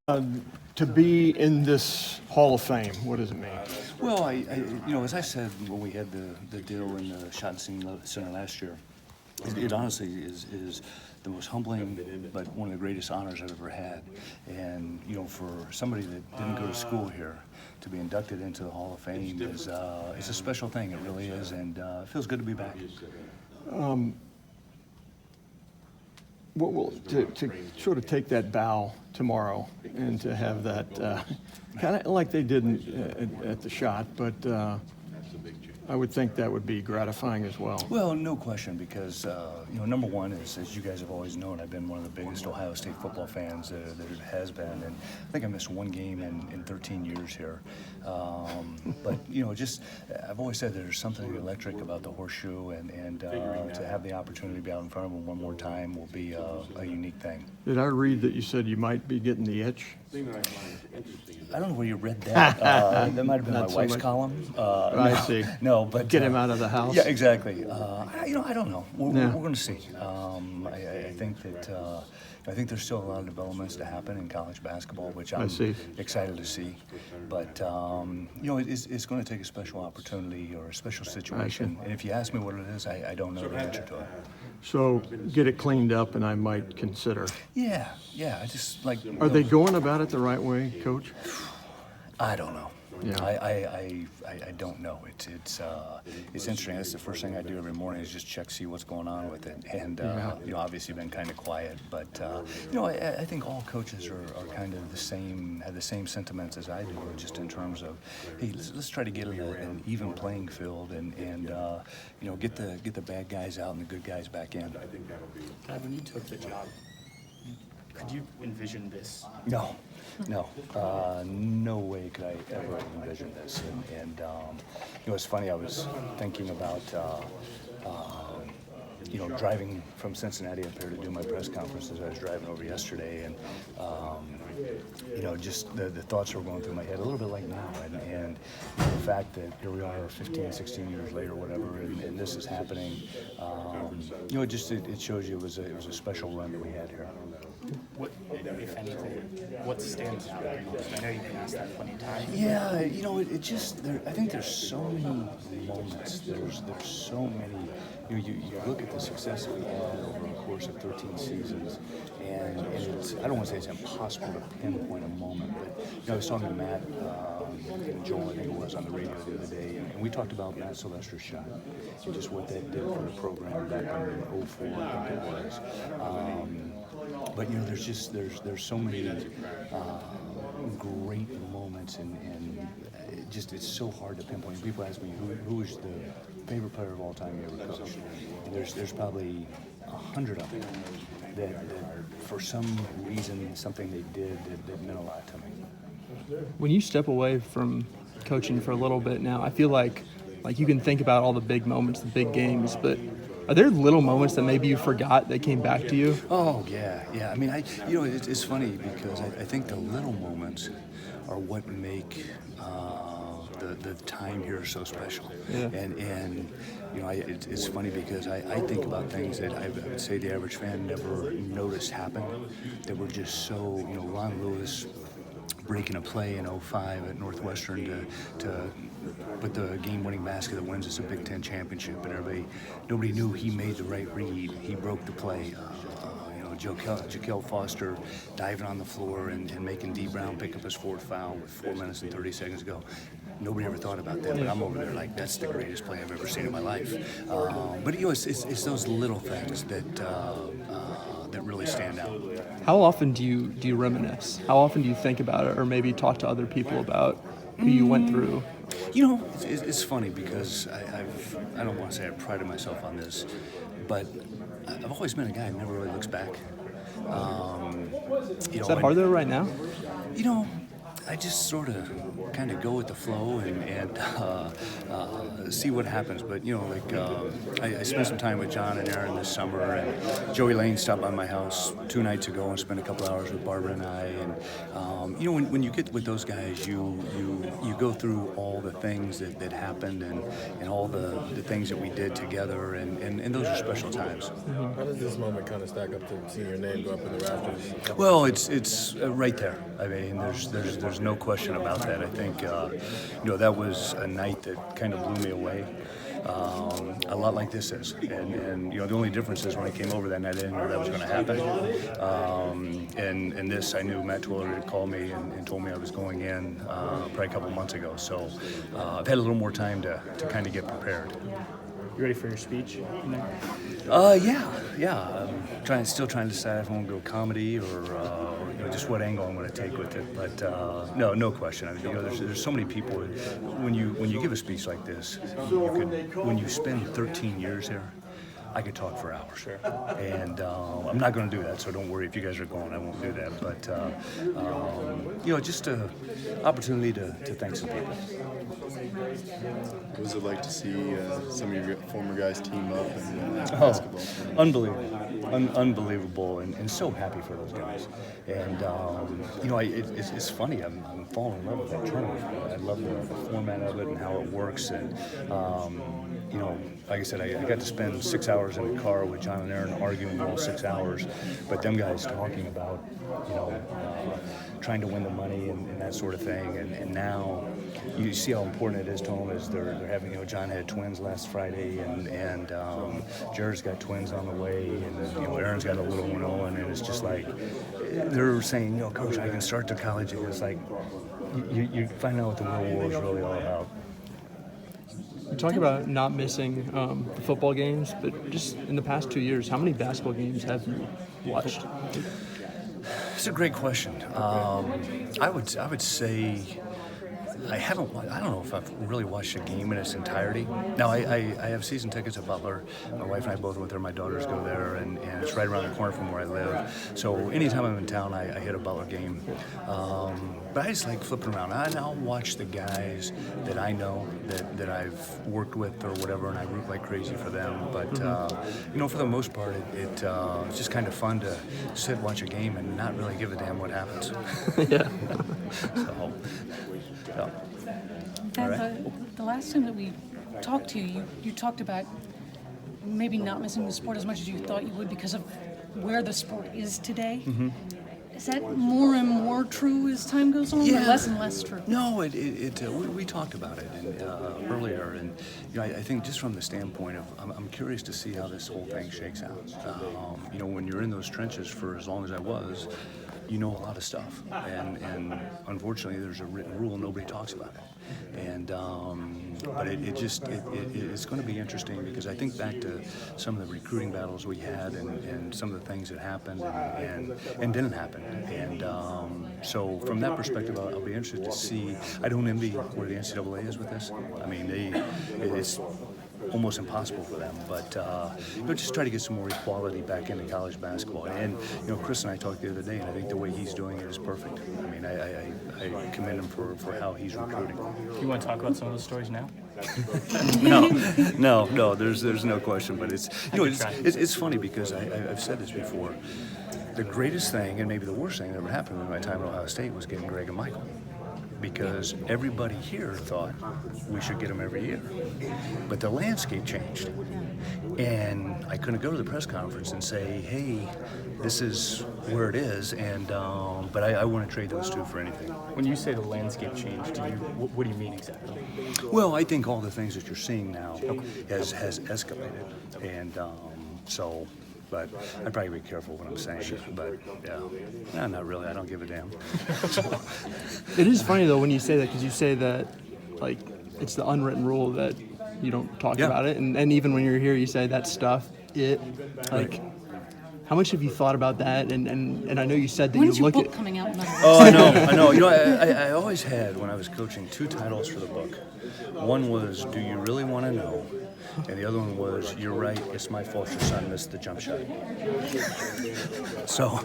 To be in this Hall of Fame, what does it mean? Well, as I said when we had the deal in the Shot and Scene Center last year, it honestly is the most humbling, but one of the greatest honors I've ever had. And for somebody that didn't go to school here, to be inducted into the Hall of Fame is a special thing. It really is, and it feels good to be back. To sort of take that bow tomorrow and to have that kind of like they did at the Shot, but I would think that would be gratifying as well. Well, no question, because number one is, as you guys have always known, I've been one of the biggest Ohio State football fans that it has been, and I think I missed one game in 13 years here. But I've always said there's something electric about the horseshoe, and to have the opportunity to be out in front of them one more time will be a unique thing. Did I read that you said you might be getting the itch? I don't know where you read that. That might have been Not my so wife's much. column. I see. No, but Get him out of the house? Yeah, exactly. I don't know. We're going to see. I think there's still a lot of developments to happen in college basketball, which I'm excited to see. But it's going to take a special opportunity or a special situation. And if you ask me what it is, I don't know the answer to it. So get it cleaned up, and I might consider. Yeah. I just like. Are they going about it the right way, Coach? I don't know. Yeah. I don't know. It's interesting. That's the first thing I do every morning is just check, see what's going on with it. And obviously been kind of quiet, but I think all coaches are kind of the same, have the same sentiments as I do, just in terms of, hey, let's try to get an even playing field and get the bad guys out and the good guys back in. Thad, when you took the job, could you envision this? No, no way could I ever envision this. And it's funny, I was thinking about, driving from Cincinnati up here to do my press conferences. I was driving over yesterday, and, just the thoughts were going through my head a little bit like now. And the fact that here we are 15, 16 years later, whatever, and this is happening, it shows you it was a special run that we had here. What, if anything, what stands out? I know you've been asked that plenty of times. Yeah, I think there's so many moments. There's so many. You look at the success that we had over the course of 13 seasons, and it's, I don't want to say it's impossible to pinpoint a moment, but I was talking to Matt and Joel, I think it was, on the radio the other day, and we talked about Matt Sylvester's shot and just what that did for the program back in 04, I think it was. But there's so many great moments, and it's so hard to pinpoint. People ask me who is the favorite player of all time you ever coached, and there's probably 100 of them that for some reason, something they did that meant a lot to me. When you step away from coaching for a little bit now, I feel like you can think about all the big moments, the big games, but are there little moments that maybe you forgot that came back to you? Oh, yeah. I mean, it's funny because I think the little moments are what make the time here so special. Yeah. And it's funny because I think about things that I would say the average fan never noticed happen, that were just so, Ron Lewis breaking a play in 05 at Northwestern to put the game-winning basket that wins us a Big Ten championship, and nobody knew he made the right read. He broke the play. Jaquel Foster diving on the floor and making D. Brown pick up his fourth foul with 4 minutes and 30 seconds to go. Nobody ever thought about that, but I'm over there like, that's the greatest play I've ever seen in my life. But it's those little things that really stand out. How often do you reminisce? How often do you think about it, or maybe talk to other people about who you went through? It's funny because I don't want to say I prided myself on this, but I've always been a guy who never really looks back. Is that hard though right now? I just sort of kind of go with the flow and see what happens. But I spent some time with John and Aaron this summer, and Joey Lane stopped by my house 2 nights ago and spent a couple hours with Barbara and I. And when you get with those guys, you go through all the things that happened and all the things that we did together, and those are special times. How does this moment kind of stack up to seeing your name go up in the rafters? Well, it's right there. I mean, there's no question about that. I think that was a night that kind of blew me away. A lot like this is, and the only difference is when I came over that night, I didn't know that was going to happen. And this, I knew Matt Twiller had called me and told me I was going in probably a couple months ago. So I've had a little more time to kind of get prepared. You ready for your speech? Yeah. I'm still trying to decide if I want to go comedy or just what angle I'm going to take with it. But no question. I mean, there's so many people. When you give a speech like this, when you spend 13 years here, I could talk for hours. Sure. And I'm not going to do that, so don't worry if you guys are going. I won't do that. But just an opportunity to thank some people. What was it like to see some of your former guys team up in basketball? Unbelievable, and so happy for those guys. And it's funny. I'm falling in love with that tournament. I love the format of it and how it works. And like I said, I got to spend 6 hours in the car with John and Aaron arguing all 6 hours, but them guys talking about trying to win the money and that sort of thing. And now you see how important it is to them as they're having. John had twins last Friday, and Jared's got twins on the way, and Aaron's got a little one on, and it's just like they're saying, Coach, I can start to college. And it's like you find out what the real war is really all about. You talk about not missing the football games, but just in the past 2 years, how many basketball games have you watched? It's a great question. I would say I haven't. I don't know if I've really watched a game in its entirety. Now I have season tickets at Butler. My wife and I both went there. My daughters go there, and it's right around the corner from where I live. So anytime I'm in town, I hit a Butler game. But I just like flipping around. I'll watch the guys that I know that I've worked with or whatever, and I root like crazy for them. But for the most part, it's just kind of fun to sit, watch a game, and not really give a damn what happens. Yeah. So. The last time that we talked to you, you talked about maybe not missing the sport as much as you thought you would because of where the sport is today. Mm-hmm. Is that more and more true as time goes on, or less and less true? No, we talked about it earlier, and I think just from the standpoint of I'm curious to see how this whole thing shakes out. When you're in those trenches for as long as I was, a lot of stuff, and unfortunately there's a written rule, nobody talks about it, and but it's going to be interesting because I think back to some of the recruiting battles we had and some of the things that happened and didn't happen, and so from that perspective I'll be interested to see. I don't envy where the NCAA is with this. I mean it's almost impossible for them, but just try to get some more equality back into college basketball. And Chris and I talked the other day, and I think the way he's doing it is perfect. I mean, I commend him for how he's recruiting. You want to talk about some of those stories now? No. There's no question, but it's funny because I've said this before. The greatest thing, and maybe the worst thing that ever happened in my time at Ohio State, was getting Greg and Michael. Because everybody here thought we should get them every year. But the landscape changed. And I couldn't go to the press conference and say, hey, this is where it is, and but I wouldn't trade those two for anything. When you say the landscape changed, what do you mean exactly? Well, I think all the things that you're seeing now has escalated. And so... But I'd probably be careful what I'm saying. But no, not really. I don't give a damn. It is funny though when you say that, because you say that like it's the unwritten rule that you don't talk about it, and even when you're here, you say that stuff. How much have you thought about that? And I know you said that When's you your look book coming out? Oh, I know. I always had, when I was coaching, 2 titles for the book. One was, do you really want to know? And the other one was, you're right, it's my fault your son missed the jump shot. So,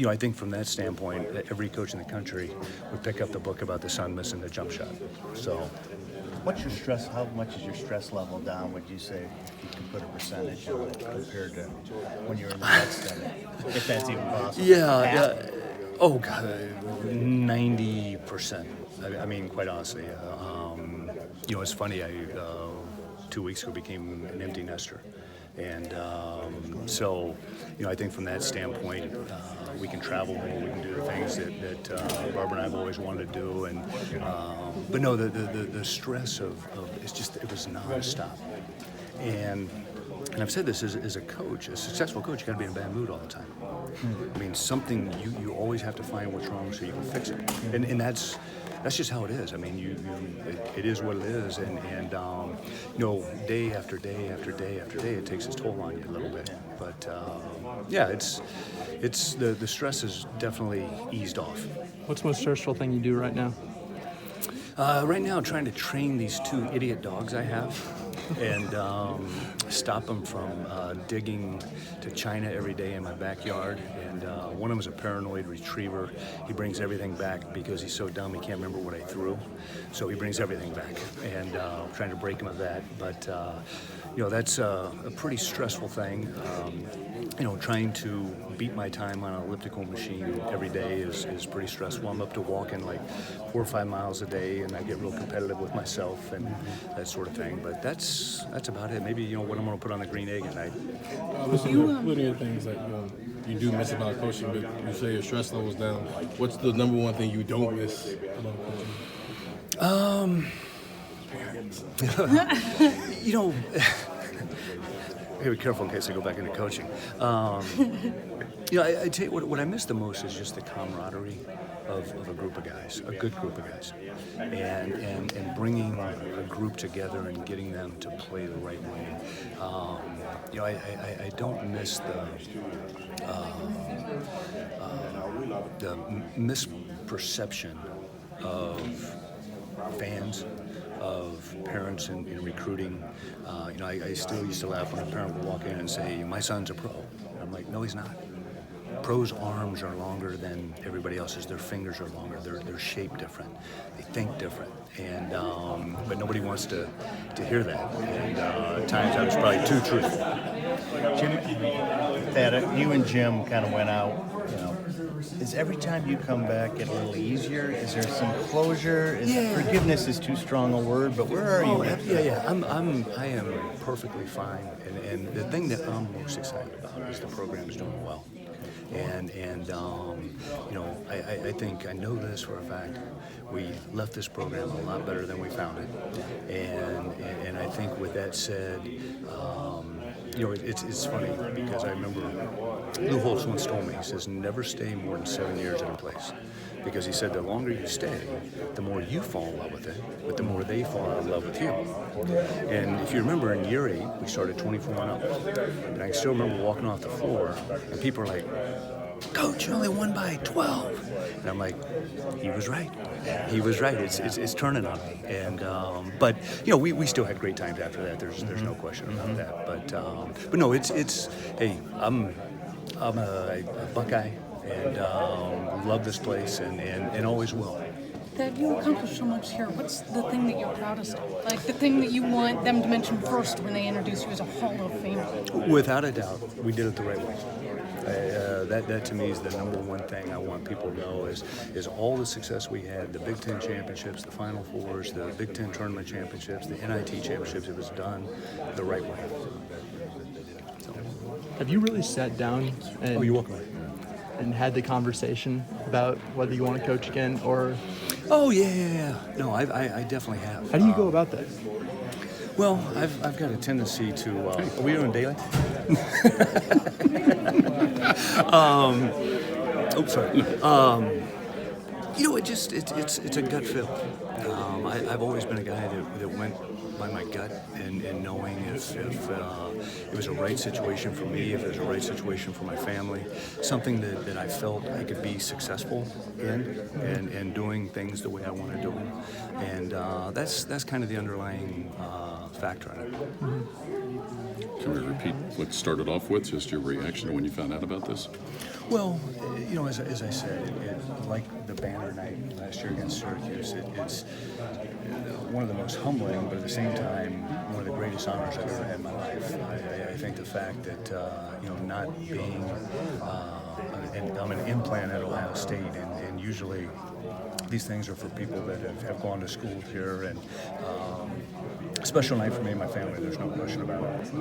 I think from that standpoint, every coach in the country would pick up the book about the son missing the jump shot. So, What's your stress? How much is your stress level down? Would you say, if you could put a percentage on it compared to when you're in the Vet Center, if that's even possible? yeah. Oh God, 90%. I mean, quite honestly, it's funny. I 2 weeks ago became an empty nester, and so I think from that standpoint, we can travel more. We can do the things that Barbara and I have always wanted to do, and but no, the stress of it was nonstop, and I've said this as a coach, a successful coach, you got to be in a bad mood all the time. I mean, something you always have to find what's wrong so you can fix it, and that's just how it is. I mean, it is what it is, and day after day after day after day, it takes its toll on you a little bit. But it's the stress is definitely eased off. What's the most stressful thing you do right now? Right now, I'm trying to train these 2 idiot dogs I have, and stop them from digging to China every day in my backyard. And one of them is a paranoid retriever. He brings everything back because he's so dumb he can't remember what I threw. So he brings everything back, and I'm trying to break him of that. But that's a pretty stressful thing. Trying to beat my time on an elliptical machine every day is pretty stressful. I'm up to walking like 4 or 5 miles a day, and I get real competitive with myself and that sort of thing. But that's about it. Maybe what I'm going to put on the green egg at night. Plenty of things that you do miss about coaching, but you say your stress level's down. What's the number one thing you don't miss about coaching? I gotta be careful in case I go back into coaching. I tell you what I miss the most is just the camaraderie of a group of guys, a good group of guys, and bringing a group together and getting them to play the right way. I don't miss the misperception of fans, of parents in recruiting. I still used to laugh when a parent would walk in and say, my son's a pro. And I'm like, no, he's not. Pros' arms are longer than everybody else's. Their fingers are longer. They're shaped different. They think different. And but nobody wants to hear that. And at times I was probably too truthful. Jim, Thad, you and Jim kind of went out. Is every time you come back get a little easier? Is there some closure? Forgiveness is too strong a word, but where are you? I am perfectly fine. And the thing that I'm most excited about is the program is doing well. And I think I know this for a fact. We left this program a lot better than we found it. And I think with that said, it's funny because I remember Lou Holtz once told me, he says, never stay more than 7 years in a place. Because he said the longer you stay, the more you fall in love with it, but the more they fall in love with you. And if you remember in year 8, we started 24-0. And I still remember walking off the floor, and people are like, Coach, you only won by 12. And I'm like, he was right. He was right. It's turning on me. And but we still had great times after that. There's no question about that. But no, it's hey, I'm a Buckeye and love this place and always will. That you accomplished so much here. What's the thing that you're proudest of? Like the thing that you want them to mention first when they introduce you as a Hall of Famer? Without a doubt, we did it the right way. That to me is the number one thing I want people to know is all the success we had, the Big Ten championships, the Final Fours, the Big Ten tournament championships, the NIT championships, it was done the right way. So. Have you really sat down and, you're welcome. And had the conversation about whether you want to coach again or? Oh, yeah. No, I definitely have. How do you go about that? Well, I've got a tendency to. Are we doing daylight? Sorry. It's a gut feel. I've always been a guy that went by my gut and knowing if it was a right situation for me, if it was a right situation for my family, something that I felt I could be successful in and doing things the way I want to do them. And that's kind of the underlying factor in it. Can we repeat what started off with, just your reaction when you found out about this? Well, as I said, like the banner night last year against Syracuse, it's one of the most humbling, but at the same time, one of the greatest honors I've ever had in my life. I think the fact that, not being, I'm an implant at Ohio State, and usually these things are for people that have gone to school here, and a special night for me and my family, there's no question about it.